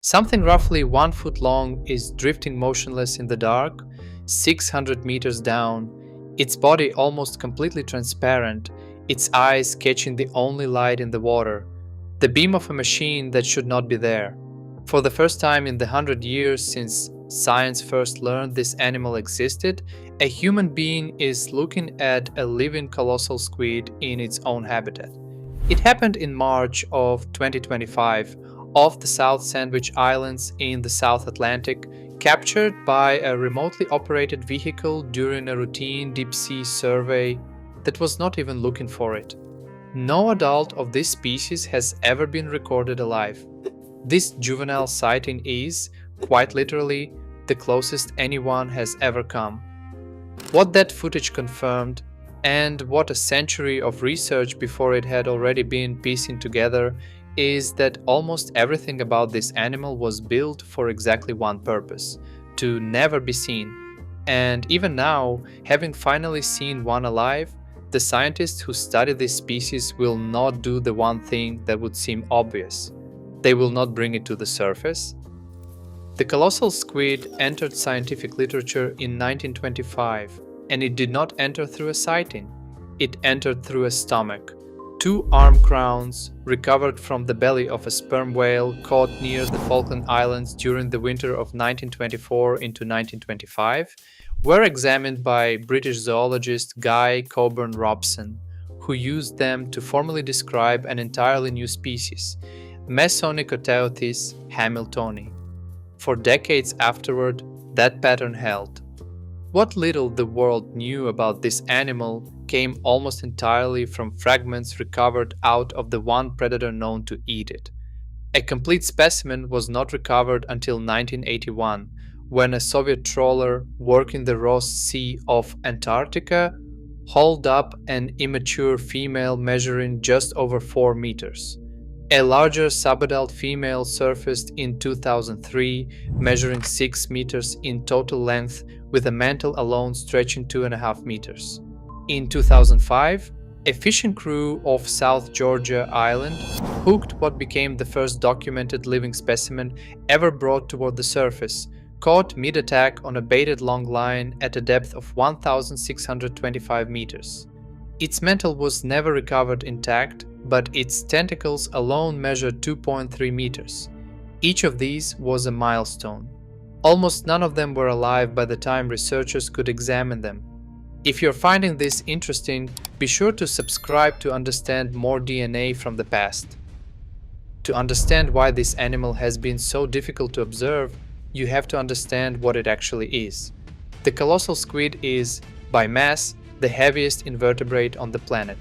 Something roughly 1 foot long is drifting motionless in the dark, 600 meters down, its body almost completely transparent, its eyes catching the only light in the water, the beam of a machine that should not be there. For the first time in the 100 years since science first learned this animal existed, a human being is looking at a living colossal squid in its own habitat. It happened in March of 2025 off the South Sandwich Islands in the South Atlantic, captured by a remotely operated vehicle during a routine deep-sea survey that was not even looking for it. No adult of this species has ever been recorded alive. This juvenile sighting is, quite literally, the closest anyone has ever come. What that footage confirmed, and what a century of research before it had already been piecing together, is that almost everything about this animal was built for exactly one purpose: to never be seen. And even now, having finally seen one alive, the scientists who study this species will not do the one thing that would seem obvious. They will not bring it to the surface. The colossal squid entered scientific literature in 1925, and it did not enter through a sighting. It entered through a stomach. 2 arm crowns, recovered from the belly of a sperm whale caught near the Falkland Islands during the winter of 1924 into 1925, were examined by British zoologist Guy Coburn Robson, who used them to formally describe an entirely new species, Mesonychoteuthis hamiltoni. For decades afterward, that pattern held. What little the world knew about this animal came almost entirely from fragments recovered out of the one predator known to eat it. A complete specimen was not recovered until 1981, when a Soviet trawler working the Ross Sea off Antarctica hauled up an immature female measuring just over 4 meters. A larger subadult female surfaced in 2003, measuring 6 meters in total length, with a mantle alone stretching 2.5 meters. In 2005, a fishing crew off South Georgia Island hooked what became the first documented living specimen ever brought toward the surface, caught mid-attack on a baited long line at a depth of 1,625 meters. Its mantle was never recovered intact, but its tentacles alone measured 2.3 meters. Each of these was a milestone. Almost none of them were alive by the time researchers could examine them. If you're finding this interesting, be sure to subscribe to understand more DNA from the past. To understand why this animal has been so difficult to observe, you have to understand what it actually is. The colossal squid is, by mass, the heaviest invertebrate on the planet.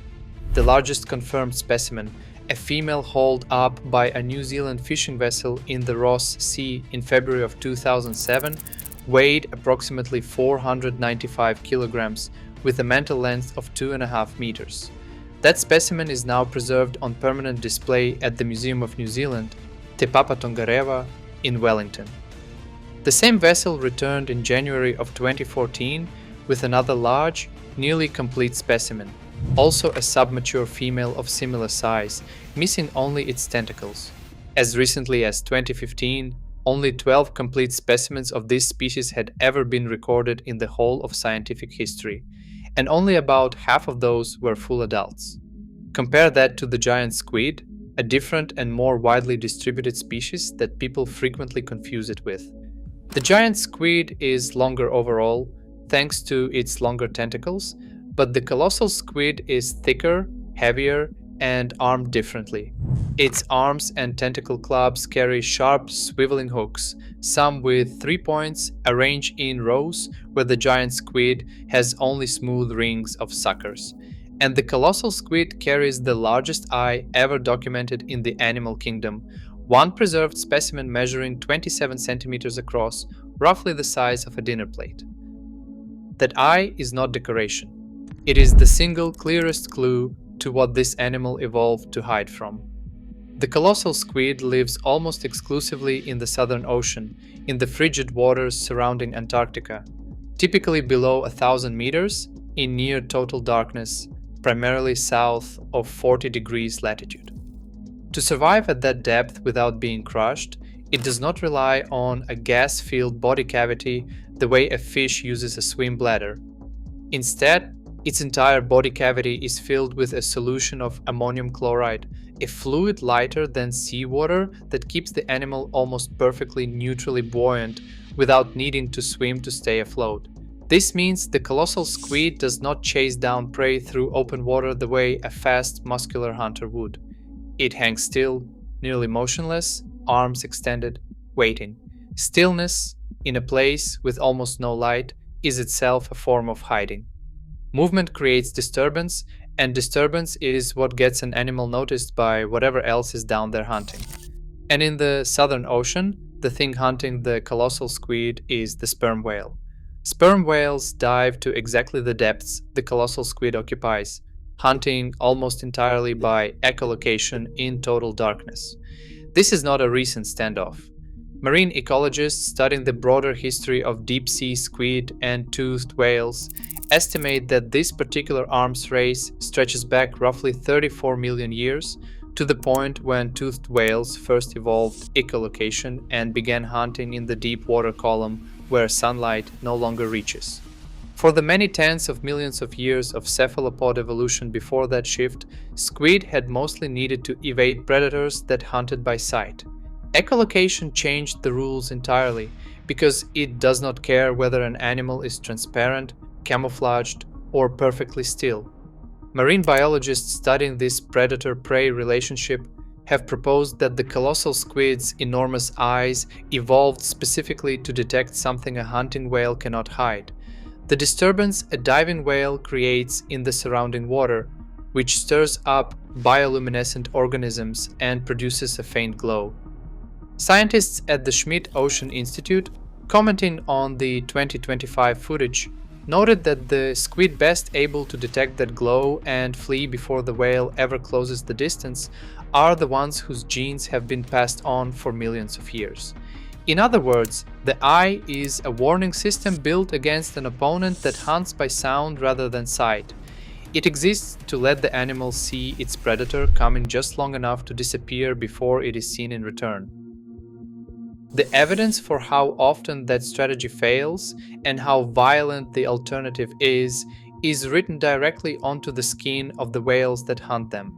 The largest confirmed specimen, a female hauled up by a New Zealand fishing vessel in the Ross Sea in February of 2007, weighed approximately 495 kilograms with a mantle length of 2.5 meters. That specimen is now preserved on permanent display at the Museum of New Zealand, Te Papa Tongarewa, in Wellington. The same vessel returned in January of 2014 with another large, nearly complete specimen, also a submature female of similar size, missing only its tentacles. As recently as 2015, only 12 complete specimens of this species had ever been recorded in the whole of scientific history, and only about half of those were full adults. Compare that to the giant squid, a different and more widely distributed species that people frequently confuse it with. The giant squid is longer overall, thanks to its longer tentacles, but the colossal squid is thicker, heavier, and armed differently. Its arms and tentacle clubs carry sharp swiveling hooks, some with 3 points, arranged in rows, where the giant squid has only smooth rings of suckers. And the colossal squid carries the largest eye ever documented in the animal kingdom, one preserved specimen measuring 27 centimeters across, roughly the size of a dinner plate. That eye is not decoration. It is the single clearest clue to what this animal evolved to hide from. The colossal squid lives almost exclusively in the Southern Ocean, in the frigid waters surrounding Antarctica, typically below 1,000 meters, in near total darkness, primarily south of 40 degrees latitude. To survive at that depth without being crushed, It does not rely on a gas-filled body cavity the way a fish uses a swim bladder. Instead, its entire body cavity is filled with a solution of ammonium chloride, a fluid lighter than seawater that keeps the animal almost perfectly neutrally buoyant without needing to swim to stay afloat. This means the colossal squid does not chase down prey through open water the way a fast, muscular hunter would. It hangs still, nearly motionless, arms extended, waiting. Stillness, in a place with almost no light, is itself a form of hiding. Movement creates disturbance, and disturbance is what gets an animal noticed by whatever else is down there hunting. And in the Southern Ocean, the thing hunting the colossal squid is the sperm whale. Sperm whales dive to exactly the depths the colossal squid occupies, hunting almost entirely by echolocation in total darkness. This is not a recent standoff. Marine ecologists studying the broader history of deep-sea squid and toothed whales estimate that this particular arms race stretches back roughly 34 million years to the point when toothed whales first evolved echolocation and began hunting in the deep water column where sunlight no longer reaches. For the many tens of millions of years of cephalopod evolution before that shift, squid had mostly needed to evade predators that hunted by sight. Echolocation changed the rules entirely because it does not care whether an animal is transparent, camouflaged, or perfectly still. Marine biologists studying this predator-prey relationship have proposed that the colossal squid's enormous eyes evolved specifically to detect something a hunting whale cannot hide: the disturbance a diving whale creates in the surrounding water, which stirs up bioluminescent organisms and produces a faint glow. Scientists at the Schmidt Ocean Institute, commenting on the 2025 footage, noted that the squid best able to detect that glow and flee before the whale ever closes the distance are the ones whose genes have been passed on for millions of years. In other words, the eye is a warning system built against an opponent that hunts by sound rather than sight. It exists to let the animal see its predator coming just long enough to disappear before it is seen in return. The evidence for how often that strategy fails and how violent the alternative is written directly onto the skin of the whales that hunt them.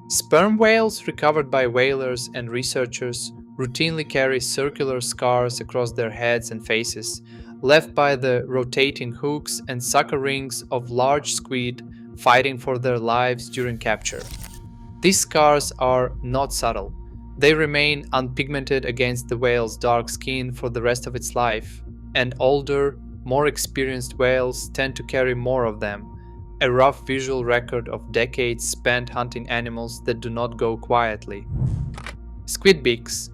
Sperm whales recovered by whalers and researchers routinely carry circular scars across their heads and faces, left by the rotating hooks and sucker rings of large squid fighting for their lives during capture. These scars are not subtle. They remain unpigmented against the whale's dark skin for the rest of its life, and older, more experienced whales tend to carry more of them, a rough visual record of decades spent hunting animals that do not go quietly. Squid beaks,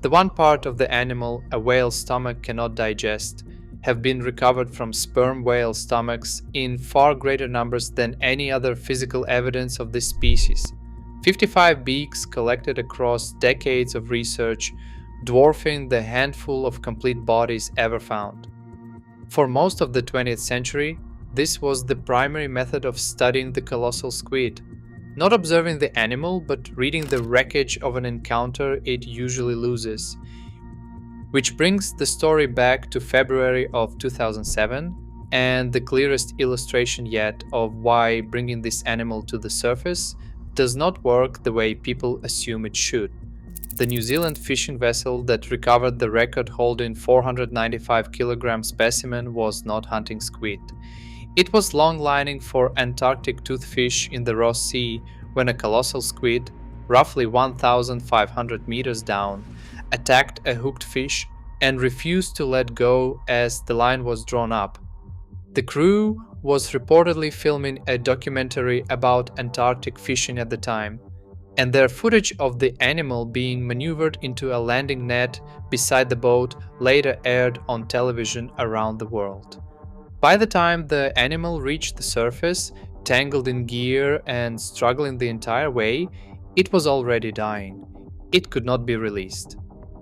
the one part of the animal a whale's stomach cannot digest, have been recovered from sperm whale stomachs in far greater numbers than any other physical evidence of this species. 55 beaks collected across decades of research, dwarfing the handful of complete bodies ever found. For most of the 20th century, this was the primary method of studying the colossal squid, not observing the animal but reading the wreckage of an encounter it usually loses. Which brings the story back to February of 2007 and the clearest illustration yet of why bringing this animal to the surface does not work the way people assume it should. The New Zealand fishing vessel that recovered the record-holding 495 kg specimen was not hunting squid. It was long-lining for Antarctic toothfish in the Ross Sea when a colossal squid, roughly 1,500 meters down, attacked a hooked fish and refused to let go as the line was drawn up. The crew was reportedly filming a documentary about Antarctic fishing at the time, and their footage of the animal being maneuvered into a landing net beside the boat later aired on television around the world. By the time the animal reached the surface, tangled in gear and struggling the entire way, it was already dying. It could not be released.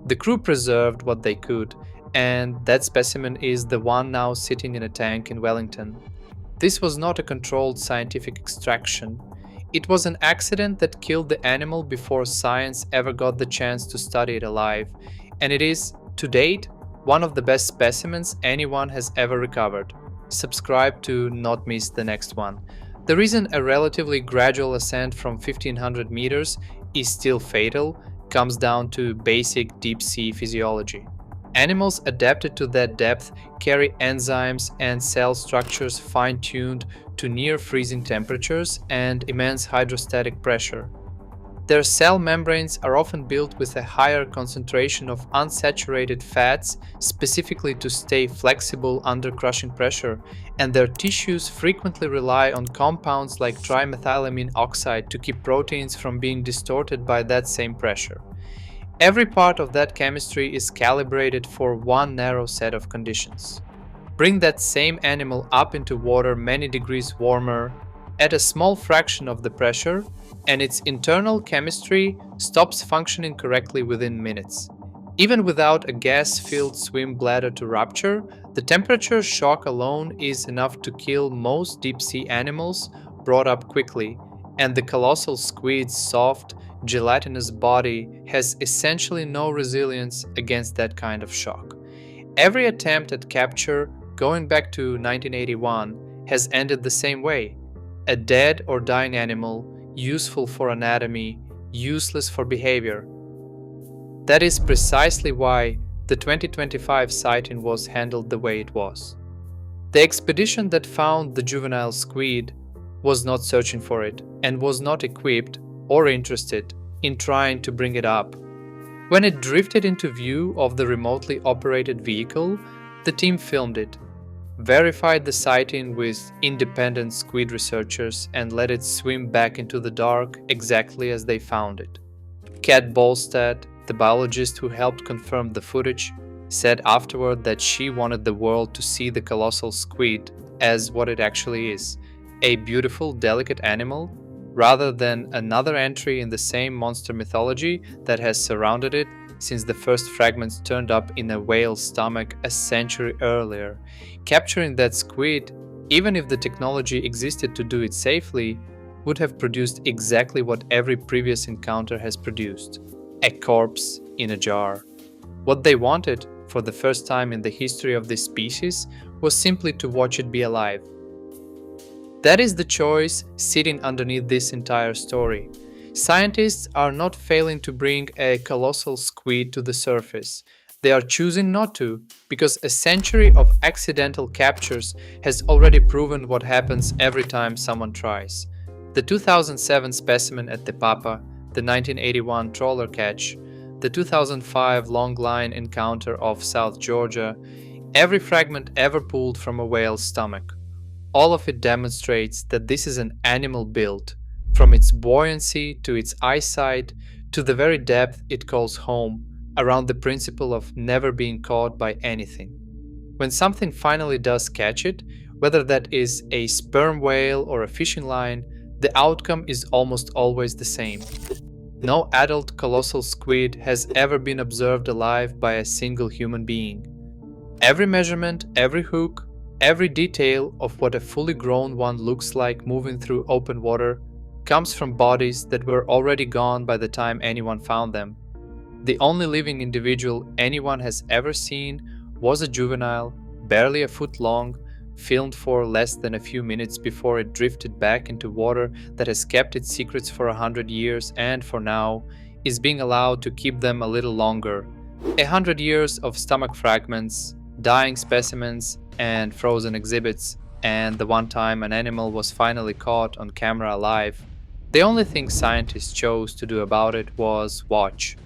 The crew preserved what they could, and that specimen is the one now sitting in a tank in Wellington. This was not a controlled scientific extraction. It was an accident that killed the animal before science ever got the chance to study it alive. and it is, to date, one of the best specimens anyone has ever recovered. Subscribe to not miss the next one. The reason a relatively gradual ascent from 1500 meters is still fatal comes down to basic deep-sea physiology. Animals adapted to that depth carry enzymes and cell structures fine-tuned to near-freezing temperatures and immense hydrostatic pressure. Their cell membranes are often built with a higher concentration of unsaturated fats specifically to stay flexible under crushing pressure, and their tissues frequently rely on compounds like trimethylamine oxide to keep proteins from being distorted by that same pressure. Every part of that chemistry is calibrated for one narrow set of conditions. Bring that same animal up into water many degrees warmer, at a small fraction of the pressure, and its internal chemistry stops functioning correctly within minutes. Even without a gas-filled swim bladder to rupture, the temperature shock alone is enough to kill most deep-sea animals brought up quickly, and the colossal squid's soft, gelatinous body has essentially no resilience against that kind of shock. Every attempt at capture, going back to 1981, has ended the same way. A dead or dying animal, useful for anatomy, useless for behavior. That is precisely why the 2025 sighting was handled the way it was. The expedition that found the juvenile squid was not searching for it and was not equipped or interested in trying to bring it up. When it drifted into view of the remotely operated vehicle, the team filmed it, verified the sighting with independent squid researchers, and let it swim back into the dark exactly as they found it. Kat Bolstad, the biologist who helped confirm the footage, said afterward that she wanted the world to see the colossal squid as what it actually is, a beautiful, delicate animal, rather than another entry in the same monster mythology that has surrounded it since the first fragments turned up in a whale's stomach a century earlier. Capturing that squid, even if the technology existed to do it safely, would have produced exactly what every previous encounter has produced: a corpse in a jar. What they wanted, for the first time in the history of this species, was simply to watch it be alive. That is the choice sitting underneath this entire story. Scientists are not failing to bring a colossal squid to the surface. They are choosing not to, because a century of accidental captures has already proven what happens every time someone tries. The 2007 specimen at the Papa, the 1981 trawler catch, the 2005 long line encounter off South Georgia, every fragment ever pulled from a whale's stomach. All of it demonstrates that this is an animal built, from its buoyancy to its eyesight to the very depth it calls home, around the principle of never being caught by anything. When something finally does catch it, whether that is a sperm whale or a fishing line, the outcome is almost always the same. No adult colossal squid has ever been observed alive by a single human being. Every measurement, every hook, every detail of what a fully grown one looks like moving through open water comes from bodies that were already gone by the time anyone found them. The only living individual anyone has ever seen was a juvenile, barely a foot long, filmed for less than a few minutes before it drifted back into water that has kept its secrets for 100 years and, for now, is being allowed to keep them a little longer. 100 years of stomach fragments, dying specimens, and frozen exhibits, and the one time an animal was finally caught on camera alive. The only thing scientists chose to do about it was watch.